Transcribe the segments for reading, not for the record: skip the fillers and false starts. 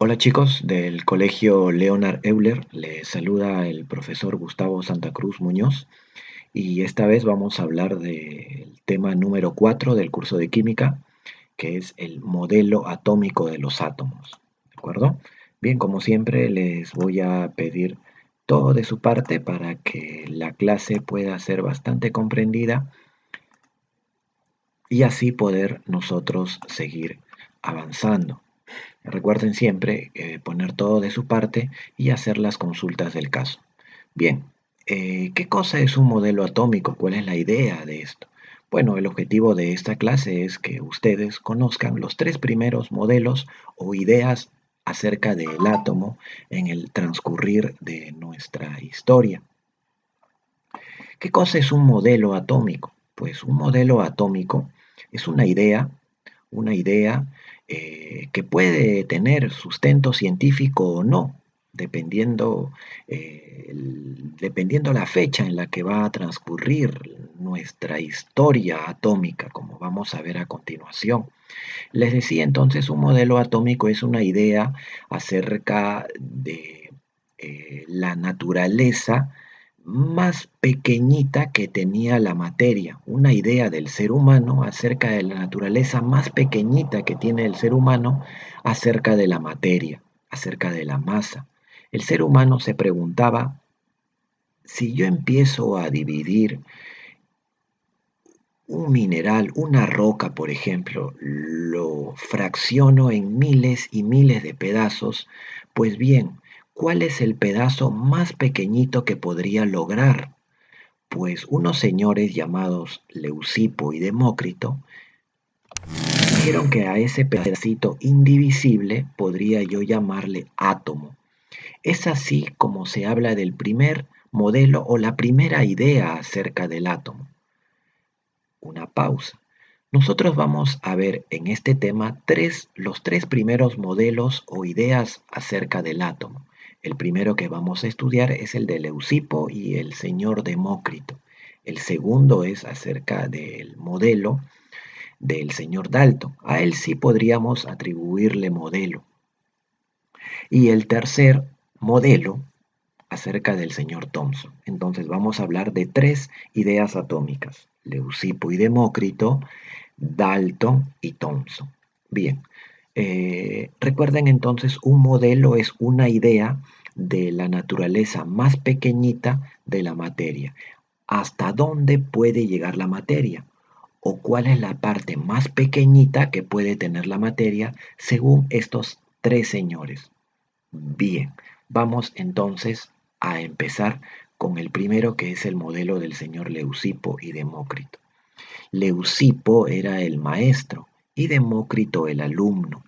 Hola chicos del Colegio Leonard Euler, les saluda el profesor Gustavo Santa Cruz Muñoz y esta vez vamos a hablar del tema número 4 del curso de química, que es el modelo atómico de los átomos. ¿De acuerdo? Bien, como siempre les voy a pedir todo de su parte para que la clase pueda ser bastante comprendida y así poder nosotros seguir avanzando. Recuerden siempre poner todo de su parte y hacer las consultas del caso. Bien, ¿qué cosa es un modelo atómico? ¿Cuál es la idea de esto? Bueno, el objetivo de esta clase es que ustedes conozcan los tres primeros modelos o ideas acerca del átomo en el transcurrir de nuestra historia. ¿Qué cosa es un modelo atómico? Pues un modelo atómico es una idea que puede tener sustento científico o no, dependiendo la fecha en la que va a transcurrir nuestra historia atómica, como vamos a ver a continuación. Les decía entonces, un modelo atómico es una idea acerca de la naturaleza más pequeñita que tenía la materia, una idea del ser humano acerca de la naturaleza más pequeñita que tiene el ser humano acerca de la materia, acerca de la masa. El ser humano se preguntaba, si yo empiezo a dividir un mineral, una roca, por ejemplo, lo fracciono en miles y miles de pedazos, pues bien, ¿cuál es el pedazo más pequeñito que podría lograr? Pues unos señores llamados Leucipo y Demócrito dijeron que a ese pedacito indivisible podría yo llamarle átomo. Es así como se habla del primer modelo o la primera idea acerca del átomo. Una pausa. Nosotros vamos a ver en este tema los tres primeros modelos o ideas acerca del átomo. El primero que vamos a estudiar es el de Leucipo y el señor Demócrito. El segundo es acerca del modelo del señor Dalton. A él sí podríamos atribuirle modelo. Y el tercer modelo acerca del señor Thomson. Entonces vamos a hablar de tres ideas atómicas: Leucipo y Demócrito, Dalton y Thomson. Bien, recuerden entonces, un modelo es una idea de la naturaleza más pequeñita de la materia. ¿Hasta dónde puede llegar la materia? ¿O cuál es la parte más pequeñita que puede tener la materia según estos tres señores? Bien, vamos entonces a empezar con el primero, que es el modelo del señor Leucipo y Demócrito. Leucipo era el maestro y Demócrito el alumno.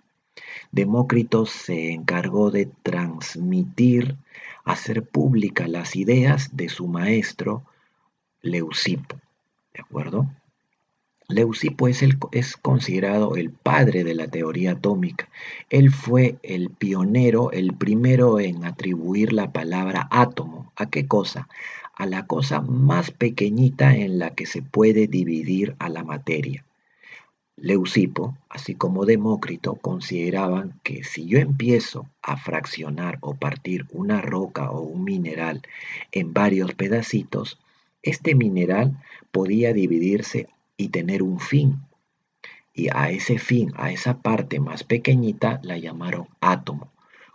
Demócrito se encargó de transmitir, hacer públicas las ideas de su maestro Leucipo. ¿De acuerdo? Leucipo es considerado el padre de la teoría atómica. Él fue el pionero, el primero en atribuir la palabra átomo. ¿A qué cosa? A la cosa más pequeñita en la que se puede dividir a la materia. Leucipo, así como Demócrito, consideraban que si yo empiezo a fraccionar o partir una roca o un mineral en varios pedacitos, este mineral podía dividirse y tener un fin. Y a ese fin, a esa parte más pequeñita, la llamaron átomo.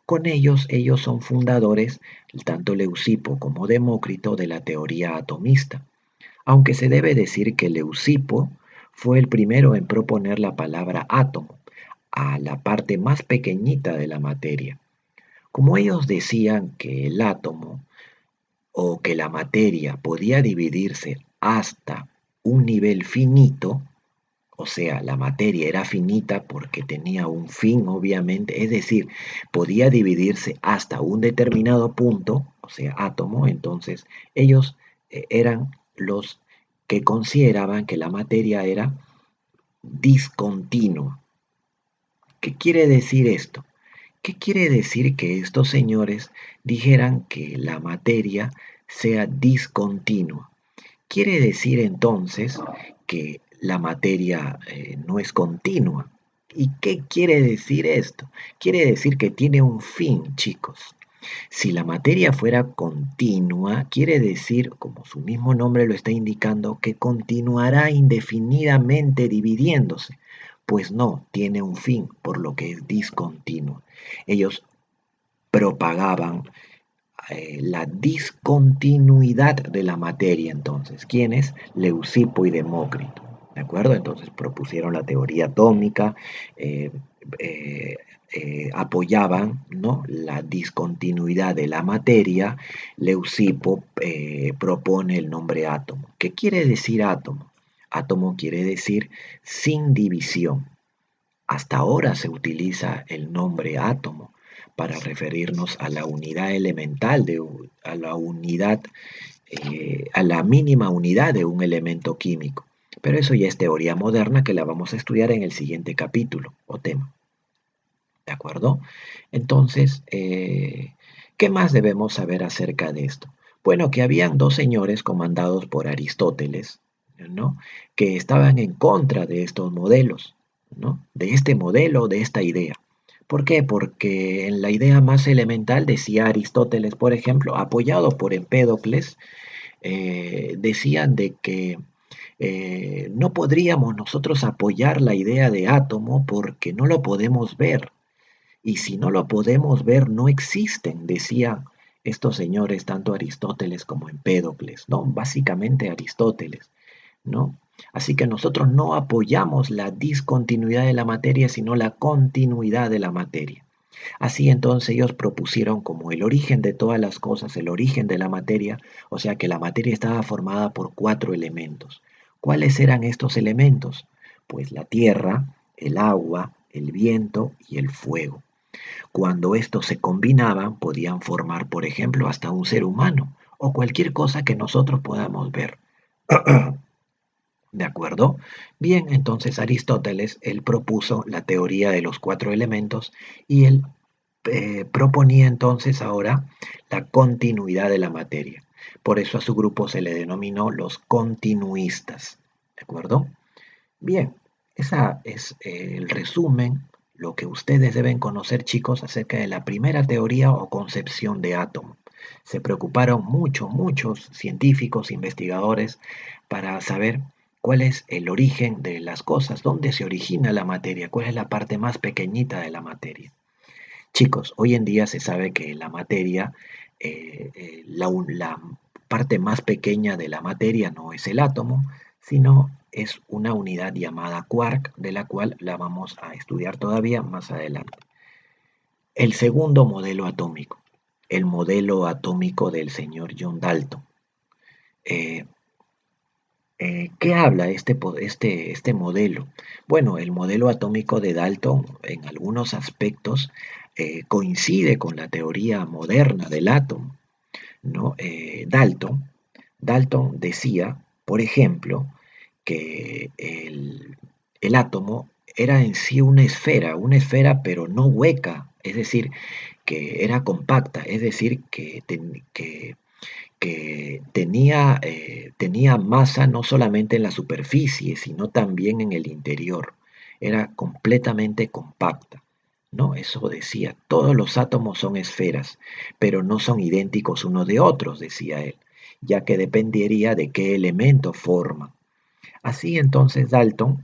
Con ellos son fundadores, tanto Leucipo como Demócrito, de la teoría atomista. Aunque se debe decir que Leucipo fue el primero en proponer la palabra átomo a la parte más pequeñita de la materia. Como ellos decían que el átomo o que la materia podía dividirse hasta un nivel finito, o sea, la materia era finita porque tenía un fin, obviamente, es decir, podía dividirse hasta un determinado punto, o sea, átomo. Entonces ellos eran los que consideraban que la materia era discontinua. ¿Qué quiere decir esto? ¿Qué quiere decir que estos señores dijeran que la materia sea discontinua? Quiere decir entonces que la materia no es continua. ¿Y qué quiere decir esto? Quiere decir que tiene un fin, chicos. Si la materia fuera continua, quiere decir, como su mismo nombre lo está indicando, que continuará indefinidamente dividiéndose. Pues no, tiene un fin, por lo que es discontinuo. Ellos propagaban la discontinuidad de la materia entonces. ¿Quiénes? Leucipo y Demócrito. ¿De acuerdo? Entonces propusieron la teoría atómica, eh, eh, apoyaban, ¿no?, la discontinuidad de la materia. Leucipo propone el nombre átomo. ¿Qué quiere decir átomo? Átomo quiere decir sin división. Hasta ahora se utiliza el nombre átomo para referirnos a la unidad elemental, a la unidad, a la mínima unidad de un elemento químico. Pero eso ya es teoría moderna que la vamos a estudiar en el siguiente capítulo o tema. ¿De acuerdo? Entonces, ¿qué más debemos saber acerca de esto? Bueno, que habían dos señores comandados por Aristóteles, ¿no?, que estaban en contra de estos modelos, ¿no?, de este modelo, de esta idea. ¿Por qué? Porque en la idea más elemental, decía Aristóteles, por ejemplo, apoyado por Empédocles, decían de que no podríamos nosotros apoyar la idea de átomo porque no lo podemos ver. Y si no lo podemos ver, no existen, decían estos señores, tanto Aristóteles como Empédocles, ¿no? Básicamente Aristóteles, ¿no? Así que nosotros no apoyamos la discontinuidad de la materia, sino la continuidad de la materia. Así entonces ellos propusieron como el origen de todas las cosas, el origen de la materia, o sea que la materia estaba formada por 4 elementos. ¿Cuáles eran estos elementos? Pues la tierra, el agua, el viento y el fuego. Cuando estos se combinaban, podían formar, por ejemplo, hasta un ser humano o cualquier cosa que nosotros podamos ver. ¿De acuerdo? Bien, entonces Aristóteles, él propuso la teoría de los 4 elementos y él proponía entonces ahora la continuidad de la materia. Por eso a su grupo se le denominó los continuistas. ¿De acuerdo? Bien, ese es el resumen, lo que ustedes deben conocer, chicos, acerca de la primera teoría o concepción de átomo. Se preocuparon muchos científicos, investigadores, para saber cuál es el origen de las cosas, dónde se origina la materia, cuál es la parte más pequeñita de la materia. Chicos, hoy en día se sabe que la materia, la parte más pequeña de la materia no es el átomo, sino es una unidad llamada quark, de la cual la vamos a estudiar todavía más adelante. El segundo modelo atómico, el modelo atómico del señor John Dalton. Eh, ¿Qué habla este modelo? Bueno, el modelo atómico de Dalton en algunos aspectos coincide con la teoría moderna del átomo, ¿no? Dalton decía, por ejemplo, que el átomo era en sí una esfera pero no hueca, es decir, que era compacta, es decir, que tenía masa no solamente en la superficie, sino también en el interior. Era completamente compacta, ¿no? Eso decía, todos los átomos son esferas, pero no son idénticos unos de otros, decía él, ya que dependería de qué elemento forman. Así entonces Dalton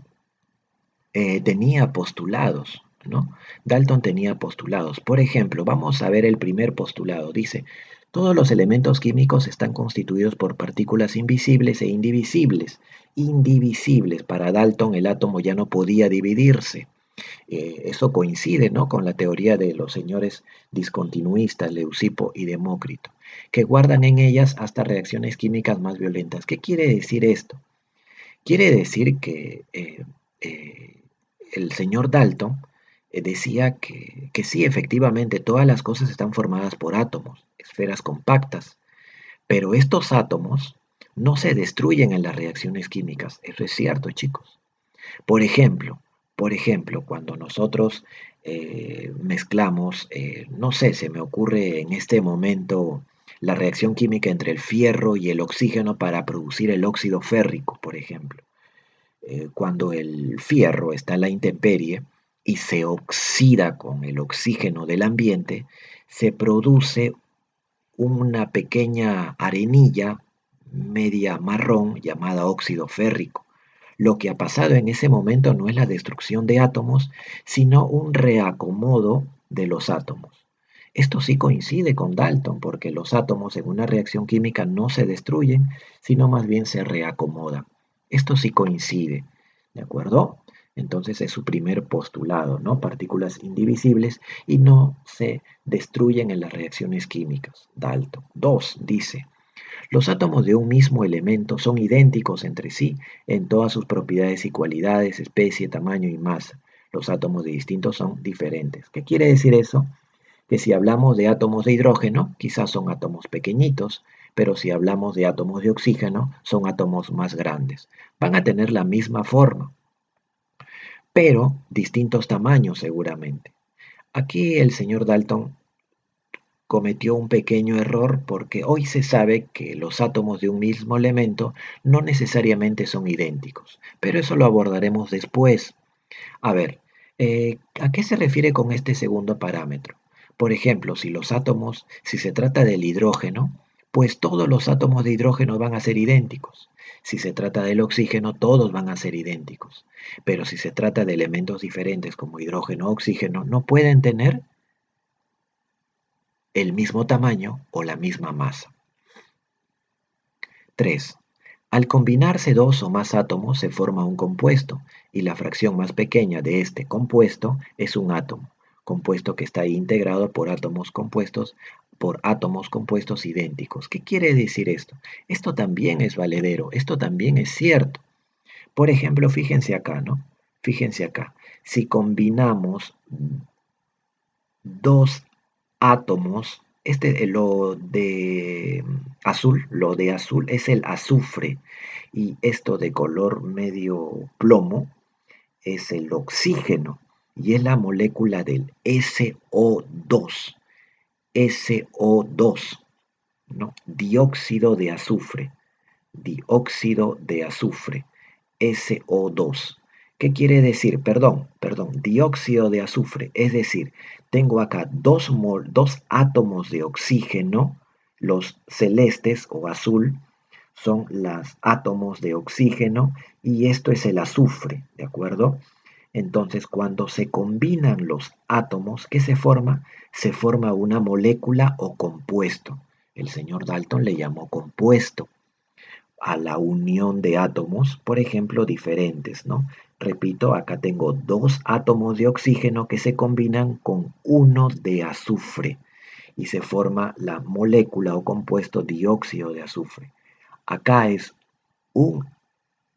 tenía postulados, ¿no? Dalton tenía postulados. Por ejemplo, vamos a ver el primer postulado. Dice, todos los elementos químicos están constituidos por partículas invisibles e indivisibles. Indivisibles. Para Dalton el átomo ya no podía dividirse. Eso coincide, ¿no?, con la teoría de los señores discontinuistas, Leucipo y Demócrito, que guardan en ellas hasta reacciones químicas más violentas. ¿Qué quiere decir esto? Quiere decir que eh, el señor Dalton decía que sí, efectivamente, todas las cosas están formadas por átomos, esferas compactas, pero estos átomos no se destruyen en las reacciones químicas. Eso es cierto, chicos. Por ejemplo, cuando nosotros mezclamos, no sé, se me ocurre en este momento la reacción química entre el fierro y el oxígeno para producir el óxido férrico, por ejemplo. Cuando el fierro está en la intemperie, y se oxida con el oxígeno del ambiente, se produce una pequeña arenilla media marrón llamada óxido férrico. Lo que ha pasado en ese momento no es la destrucción de átomos, sino un reacomodo de los átomos. Esto sí coincide con Dalton, porque los átomos en una reacción química no se destruyen, sino más bien se reacomodan. Esto sí coincide, ¿de acuerdo? Entonces es su primer postulado, ¿no? Partículas indivisibles y no se destruyen en las reacciones químicas. Dalton. 2. Dice, los átomos de un mismo elemento son idénticos entre sí en todas sus propiedades y cualidades, especie, tamaño y masa. Los átomos de distintos son diferentes. ¿Qué quiere decir eso? Que si hablamos de átomos de hidrógeno, quizás son átomos pequeñitos, pero si hablamos de átomos de oxígeno, son átomos más grandes. Van a tener la misma forma, pero distintos tamaños seguramente. Aquí el señor Dalton cometió un pequeño error porque hoy se sabe que los átomos de un mismo elemento no necesariamente son idénticos, pero eso lo abordaremos después. A ver, ¿a qué se refiere con este segundo parámetro? Por ejemplo, si se trata del hidrógeno, pues todos los átomos de hidrógeno van a ser idénticos. Si se trata del oxígeno, todos van a ser idénticos. Pero si se trata de elementos diferentes como hidrógeno o oxígeno, no pueden tener el mismo tamaño o la misma masa. 3. Al combinarse dos o más átomos se forma un compuesto y la fracción más pequeña de este compuesto es un átomo, compuesto que está ahí integrado por átomos compuestos idénticos. ¿Qué quiere decir esto? Esto también es valedero, esto también es cierto. Por ejemplo, fíjense acá, ¿no? Fíjense acá. Si combinamos dos átomos, lo de azul es el azufre y esto de color medio plomo es el oxígeno y es la molécula del SO2, ¿no? Dióxido de azufre, SO2. ¿Qué quiere decir? Perdón, dióxido de azufre. Es decir, tengo acá dos átomos de oxígeno, los celestes o azul son los átomos de oxígeno y esto es el azufre, ¿de acuerdo? Entonces, cuando se combinan los átomos, ¿qué se forma? Se forma una molécula o compuesto. El señor Dalton le llamó compuesto a la unión de átomos, por ejemplo, diferentes, ¿no? Repito, acá tengo dos átomos de oxígeno que se combinan con uno de azufre y se forma la molécula o compuesto dióxido de azufre. Acá es un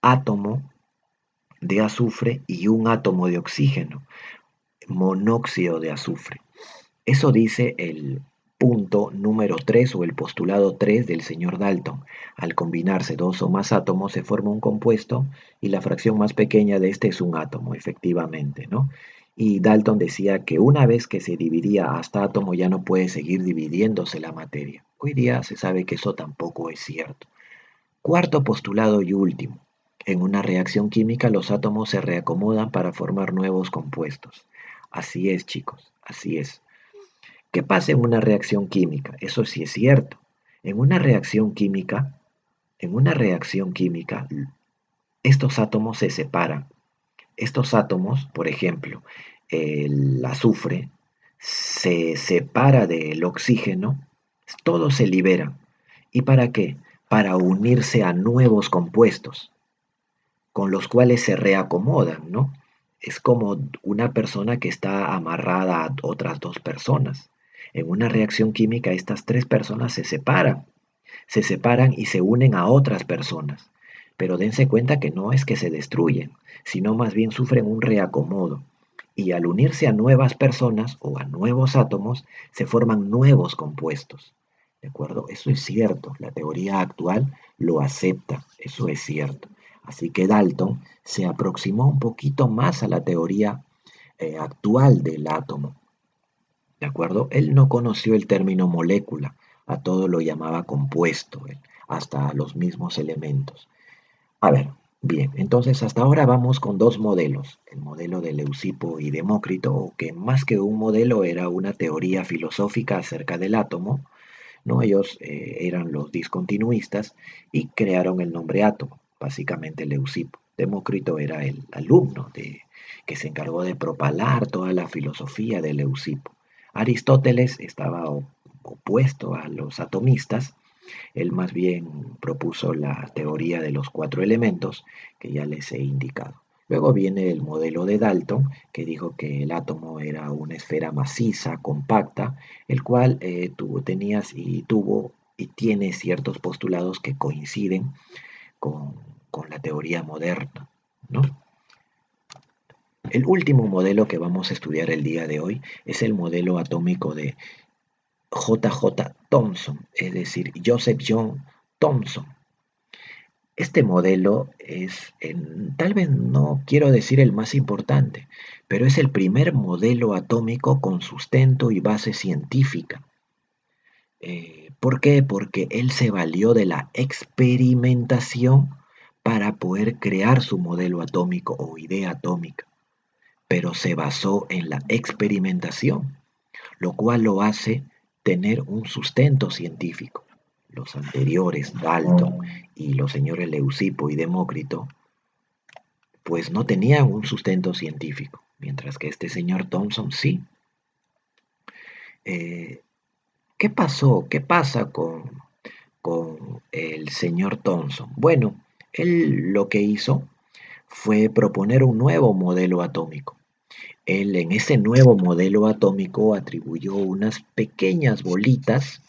átomo de azufre y un átomo de oxígeno, monóxido de azufre. Eso dice el punto número 3 o el postulado 3 del señor Dalton. Al combinarse dos o más átomos se forma un compuesto y la fracción más pequeña de este es un átomo, efectivamente, ¿no? Y Dalton decía que una vez que se dividía hasta átomo ya no puede seguir dividiéndose la materia. Hoy día se sabe que eso tampoco es cierto. Cuarto postulado y último. En una reacción química los átomos se reacomodan para formar nuevos compuestos. Así es, chicos, así es. ¿Qué pasa en una reacción química? Eso sí es cierto. En una reacción química, en una reacción química, estos átomos se separan. Estos átomos, por ejemplo, el azufre, se separa del oxígeno, todos se liberan. ¿Y para qué? Para unirse a nuevos compuestos, con los cuales se reacomodan, ¿no? Es como una persona que está amarrada a otras dos personas. En una reacción química, estas tres personas se separan y se unen a otras personas. Pero dense cuenta que no es que se destruyen, sino más bien sufren un reacomodo. Y al unirse a nuevas personas o a nuevos átomos, se forman nuevos compuestos. ¿De acuerdo? Eso es cierto. La teoría actual lo acepta. Eso es cierto. Así que Dalton se aproximó un poquito más a la teoría actual del átomo. ¿De acuerdo? Él no conoció el término molécula, a todo lo llamaba compuesto, hasta los mismos elementos. A ver, Bien, entonces hasta ahora vamos con dos modelos, el modelo de Leucipo y Demócrito, que más que un modelo era una teoría filosófica acerca del átomo, ¿no? Ellos eran los discontinuistas y crearon el nombre átomo, básicamente Leucipo. Demócrito era el alumno que se encargó de propalar toda la filosofía de Leucipo. Aristóteles estaba opuesto a los atomistas. Él más bien propuso la teoría de los cuatro elementos que ya les he indicado. Luego viene el modelo de Dalton, que dijo que el átomo era una esfera maciza, compacta, el cual tenías y tuvo y tiene ciertos postulados que coinciden con, con la teoría moderna, ¿no? El último modelo que vamos a estudiar el día de hoy es el modelo atómico de J. J. Thomson, es decir, Joseph John Thomson. Este modelo es, tal vez no quiero decir el más importante, pero es el primer modelo atómico con sustento y base científica. ¿Por qué? Porque él se valió de la experimentación para poder crear su modelo atómico o idea atómica, pero se basó en la experimentación, lo cual lo hace tener un sustento científico. Los anteriores, Dalton y los señores Leucipo y Demócrito, pues no tenían un sustento científico, mientras que este señor Thomson sí. Eh, ¿Qué pasó? ¿Qué pasa con el señor Thomson? Bueno, él lo que hizo fue proponer un nuevo modelo atómico. Él en ese nuevo modelo atómico atribuyó unas pequeñas bolitas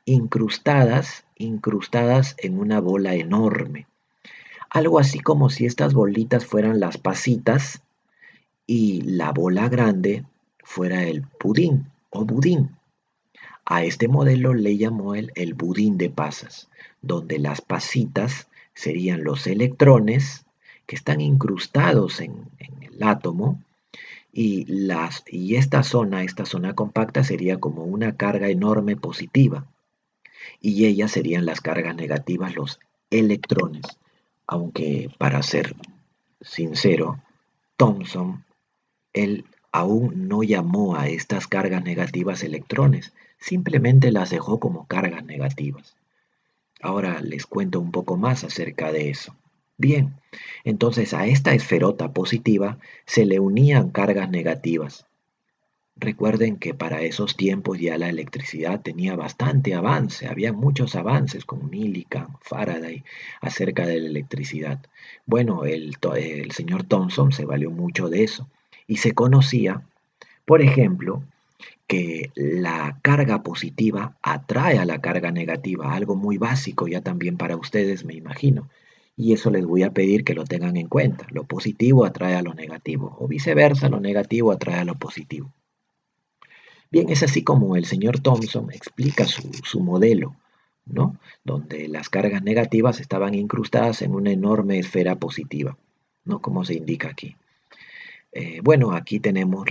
incrustadas en una bola enorme. Algo así como si estas bolitas fueran las pasitas y la bola grande fuera el pudín o budín. A este modelo le llamó el budín de pasas, donde las pasitas serían los electrones que están incrustados en el átomo y esta zona compacta sería como una carga enorme positiva y ellas serían las cargas negativas, los electrones. Aunque para ser sincero, Thomson, él aún no llamó a estas cargas negativas electrones, simplemente las dejó como cargas negativas. Ahora les cuento un poco más acerca de eso. Bien, entonces a esta esferota positiva se le unían cargas negativas. Recuerden que para esos tiempos ya la electricidad tenía bastante avance, había muchos avances con Millikan, Faraday acerca de la electricidad. Bueno, el señor Thomson se valió mucho de eso y se conocía, por ejemplo, que la carga positiva atrae a la carga negativa, algo muy básico ya también para ustedes, me imagino. Y eso les voy a pedir que lo tengan en cuenta. Lo positivo atrae a lo negativo, o viceversa, lo negativo atrae a lo positivo. Bien, es así como el señor Thomson explica su modelo, ¿no? Donde las cargas negativas estaban incrustadas en una enorme esfera positiva, ¿no? Como se indica aquí. Bueno, aquí tenemos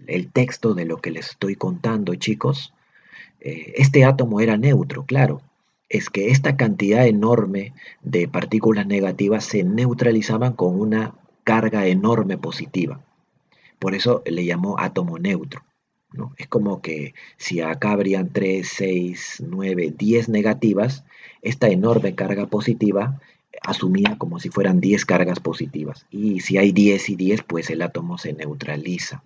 el texto de lo que les estoy contando, chicos. Este átomo era neutro, claro. Es que esta cantidad enorme de partículas negativas se neutralizaban con una carga enorme positiva. Por eso le llamó átomo neutro, ¿no? Es como que si acá habrían 3, 6, 9, 10 negativas, esta enorme carga positiva asumía como si fueran 10 cargas positivas. Y si hay 10 y 10, pues el átomo se neutraliza.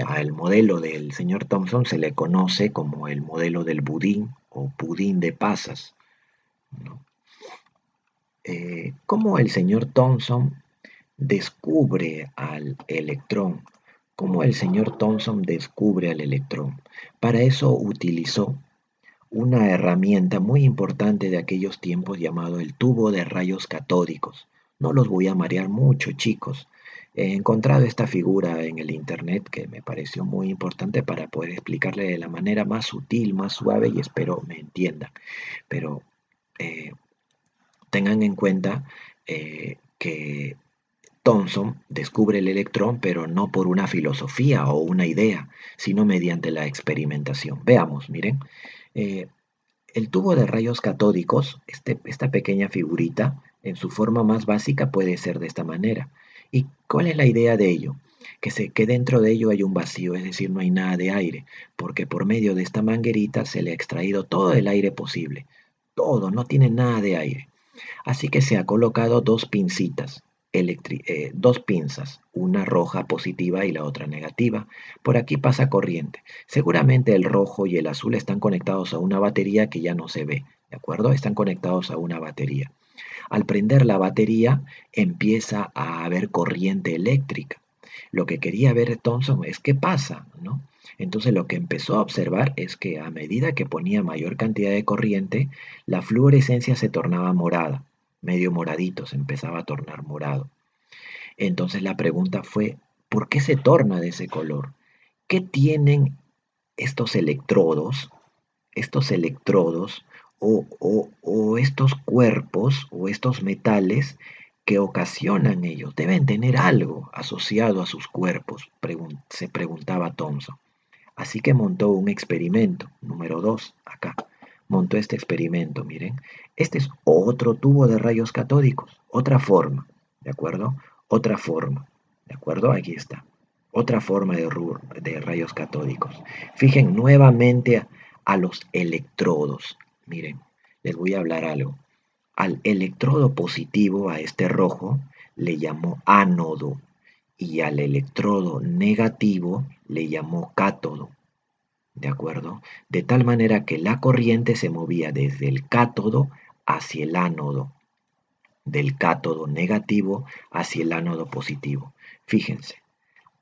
Al modelo del señor Thomson se le conoce como el modelo del budín o pudín de pasas, ¿no? ¿Cómo el señor Thomson descubre al electrón? ¿Cómo el señor Thomson descubre al electrón? Para eso utilizó una herramienta muy importante de aquellos tiempos llamado el tubo de rayos catódicos. No los voy a marear mucho, chicos. He encontrado esta figura en el internet que me pareció muy importante para poder explicarle de la manera más sutil, más suave y espero me entiendan. Pero eh, tengan en cuenta que Thomson descubre el electrón, pero no por una filosofía o una idea, sino mediante la experimentación. Veamos, miren. eh, El tubo de rayos catódicos, esta pequeña figurita, en su forma más básica puede ser de esta manera. ¿Y cuál es la idea de ello? Que dentro de ello hay un vacío, es decir, no hay nada de aire, porque por medio de esta manguerita se le ha extraído todo el aire posible. Todo, no tiene nada de aire. Así que se ha colocado dos pincitas, dos pinzas, una roja positiva y la otra negativa. Por aquí pasa corriente. Seguramente el rojo y el azul están conectados a una batería que ya no se ve, ¿de acuerdo? Están conectados a una batería. Al prender la batería empieza a haber corriente eléctrica. Lo que quería ver Thomson es qué pasa, ¿no? Entonces lo que empezó a observar es que a medida que ponía mayor cantidad de corriente, la fluorescencia se tornaba morada, medio moradito, se empezaba a tornar morado. Entonces la pregunta fue, ¿por qué se torna de ese color? ¿Qué tienen estos electrodos, o estos cuerpos o estos metales que ocasionan ellos? Deben tener algo asociado a sus cuerpos, se preguntaba Thomson. Así que montó un experimento, número 2 acá. Montó este experimento, miren. Este es otro tubo de rayos catódicos, otra forma, ¿de acuerdo? Otra forma, ¿de acuerdo? Aquí está. Otra forma de rayos catódicos. Fijen nuevamente a los electrodos. Miren, les voy a hablar algo. Al electrodo positivo, a este rojo, le llamó ánodo y al electrodo negativo le llamó cátodo. ¿De acuerdo? De tal manera que la corriente se movía desde el cátodo hacia el ánodo, del cátodo negativo hacia el ánodo positivo. Fíjense,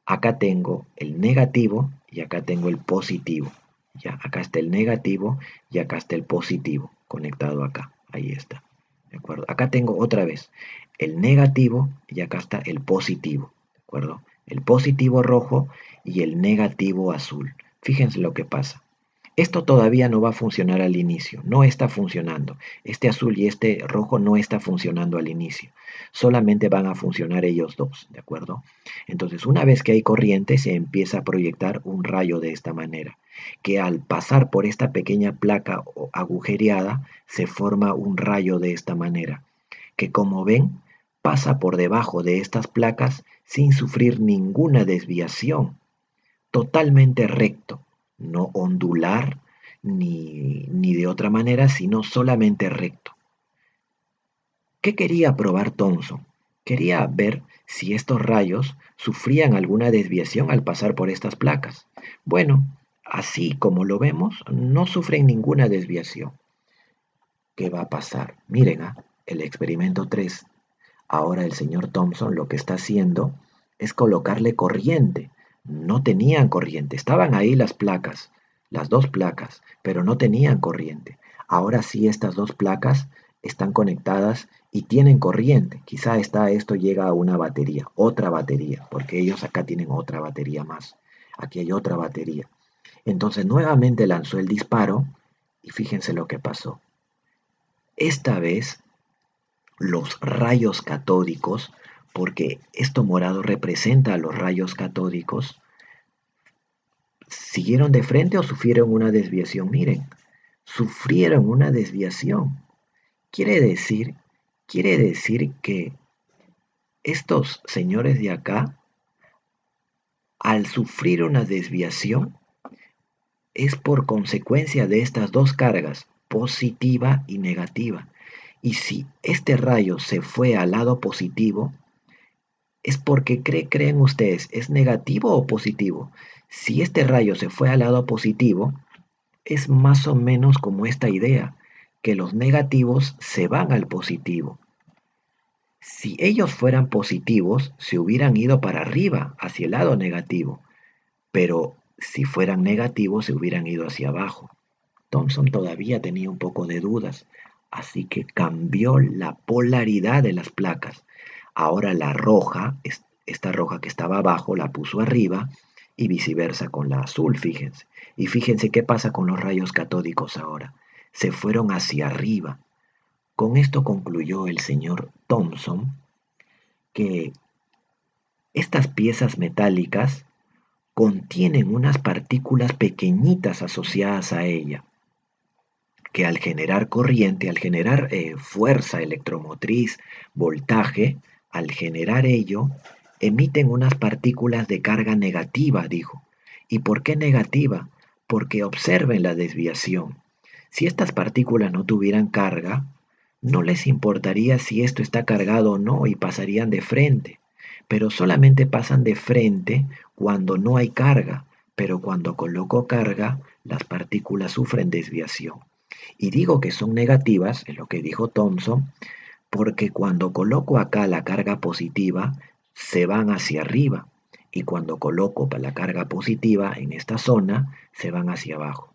acá tengo el negativo y acá tengo el positivo. Ya, acá está el negativo y acá está el positivo conectado acá. Ahí está. ¿De acuerdo? Acá tengo otra vez el negativo y acá está el positivo. ¿De acuerdo? El positivo rojo y el negativo azul. Fíjense lo que pasa. Esto todavía no va a funcionar al inicio, no está funcionando. Este azul y este rojo no está funcionando al inicio. Solamente van a funcionar ellos dos, ¿de acuerdo? Entonces, una vez que hay corriente, se empieza a proyectar un rayo de esta manera, que al pasar por esta pequeña placa agujereada, se forma un rayo de esta manera, que como ven, pasa por debajo de estas placas sin sufrir ninguna desviación, totalmente recto, no ondular ni de otra manera, sino solamente recto. ¿Qué quería probar Thomson? Quería ver si estos rayos sufrían alguna desviación al pasar por estas placas. Bueno, así como lo vemos, no sufren ninguna desviación. ¿Qué va a pasar? Miren, el experimento 3. Ahora el señor Thomson lo que está haciendo es colocarle corriente. No tenían corriente, estaban ahí las placas, las dos placas, pero no tenían corriente. Ahora sí estas dos placas están conectadas y tienen corriente. Quizá esto llega a una batería, otra batería, porque ellos acá tienen otra batería más. Aquí hay otra batería. Entonces nuevamente lanzó el disparo y fíjense lo que pasó. Esta vez los rayos catódicos, porque esto morado representa a los rayos catódicos, ¿siguieron de frente o sufrieron una desviación? Miren, sufrieron una desviación. Quiere decir, quiere decir que estos señores de acá, al sufrir una desviación, es por consecuencia de estas dos cargas, positiva y negativa. Y si este rayo se fue al lado positivo, es porque creen ustedes, ¿es negativo o positivo? Si este rayo se fue al lado positivo, es más o menos como esta idea, que los negativos se van al positivo. Si ellos fueran positivos, se hubieran ido para arriba, hacia el lado negativo, pero si fueran negativos, se hubieran ido hacia abajo. Thomson todavía tenía un poco de dudas, así que cambió la polaridad de las placas. Ahora la roja, esta roja que estaba abajo, la puso arriba y viceversa con la azul, fíjense. Y fíjense qué pasa con los rayos catódicos ahora. Se fueron hacia arriba. Con esto concluyó el señor Thomson que estas piezas metálicas contienen unas partículas pequeñitas asociadas a ella. que al generar corriente, al generar fuerza electromotriz, voltaje, al generar ello, emiten unas partículas de carga negativa, dijo. ¿Y por qué negativa? Porque observen la desviación. Si estas partículas no tuvieran carga, no les importaría si esto está cargado o no y pasarían de frente, pero solamente pasan de frente cuando no hay carga, pero cuando coloco carga, las partículas sufren desviación. Y digo que son negativas, es lo que dijo Thomson, porque cuando coloco acá la carga positiva, se van hacia arriba, y cuando coloco la carga positiva en esta zona, se van hacia abajo.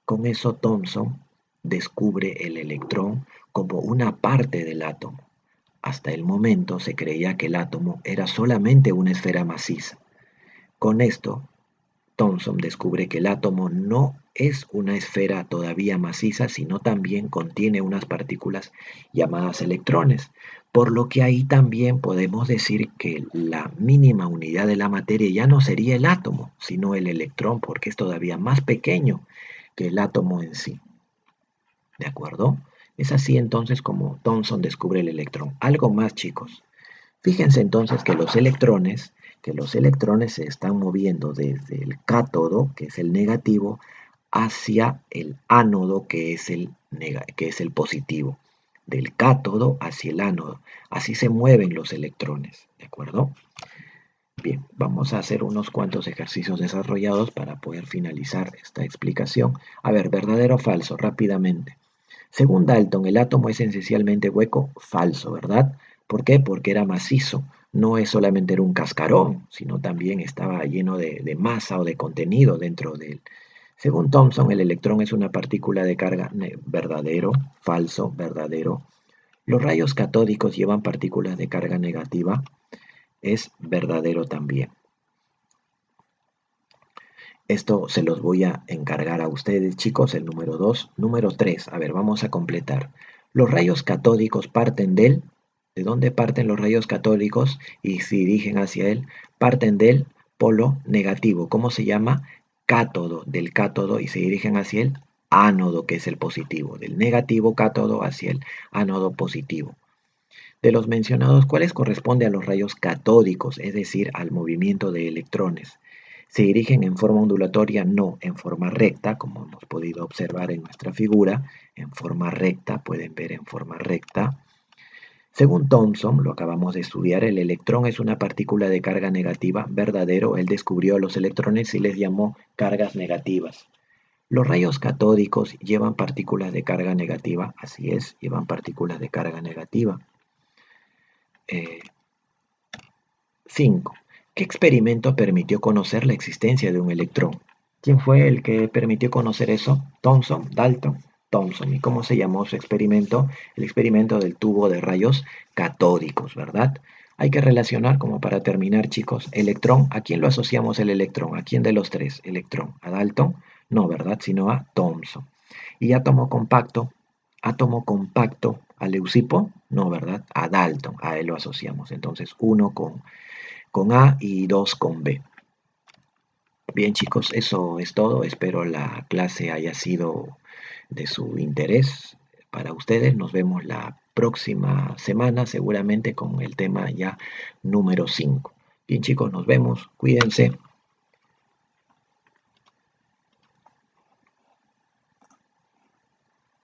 Con eso Thomson descubre el electrón como una parte del átomo. Hasta el momento se creía que el átomo era solamente una esfera maciza. Con esto, Thomson descubre que el átomo no es una esfera todavía maciza, sino también contiene unas partículas llamadas electrones, por lo que ahí también podemos decir que la mínima unidad de la materia ya no sería el átomo, sino el electrón, porque es todavía más pequeño que el átomo en sí. ¿De acuerdo? Es así entonces como Thomson descubre el electrón. Algo más, chicos. Fíjense entonces que los electrones se están moviendo desde el cátodo, que es el negativo, hacia el ánodo, que es el positivo. Del cátodo hacia el ánodo. Así se mueven los electrones. ¿De acuerdo? Bien, vamos a hacer unos cuantos ejercicios desarrollados para poder finalizar esta explicación. A ver, verdadero o falso, rápidamente. Según Dalton, el átomo es esencialmente hueco, falso, ¿verdad? ¿Por qué? Porque era macizo. No es solamente era un cascarón, sino también estaba lleno de masa o de contenido dentro de él. Según Thomson, el electrón es una partícula de carga verdadero, falso, verdadero. Los rayos catódicos llevan partículas de carga negativa, es verdadero también. Esto se los voy a encargar a ustedes, chicos, el número 2. Número 3, a ver, vamos a completar. Los rayos catódicos parten ¿de dónde parten los rayos catódicos y se dirigen hacia él? Parten del polo negativo. ¿Cómo se llama? Cátodo, del cátodo y se dirigen hacia el ánodo, que es el positivo. Del negativo cátodo hacia el ánodo positivo. De los mencionados, ¿cuáles corresponde a los rayos catódicos, es decir, al movimiento de electrones? ¿Se dirigen en forma ondulatoria? No, en forma recta, como hemos podido observar en nuestra figura, en forma recta, pueden ver en forma recta. Según Thomson, lo acabamos de estudiar, el electrón es una partícula de carga negativa, verdadero, él descubrió a los electrones y les llamó cargas negativas. Los rayos catódicos llevan partículas de carga negativa, así es, llevan partículas de carga negativa. 5. ¿Qué experimento permitió conocer la existencia de un electrón? ¿Quién fue el que permitió conocer eso? Thomson, Dalton, Thomson. ¿Y cómo se llamó su experimento? El experimento del tubo de rayos catódicos, ¿verdad? Hay que relacionar, como para terminar, chicos, electrón. ¿A quién lo asociamos el electrón? ¿A quién de los tres? Electrón. ¿A Dalton? No, ¿verdad? Sino a Thomson. ¿Y átomo compacto, a Leucipo? No, ¿verdad? A Dalton. A él lo asociamos. Entonces, uno con A y 2 con B. Bien chicos, eso es todo. Espero la clase haya sido de su interés para ustedes. Nos vemos la próxima semana seguramente con el tema ya número 5. Bien chicos, nos vemos. Cuídense.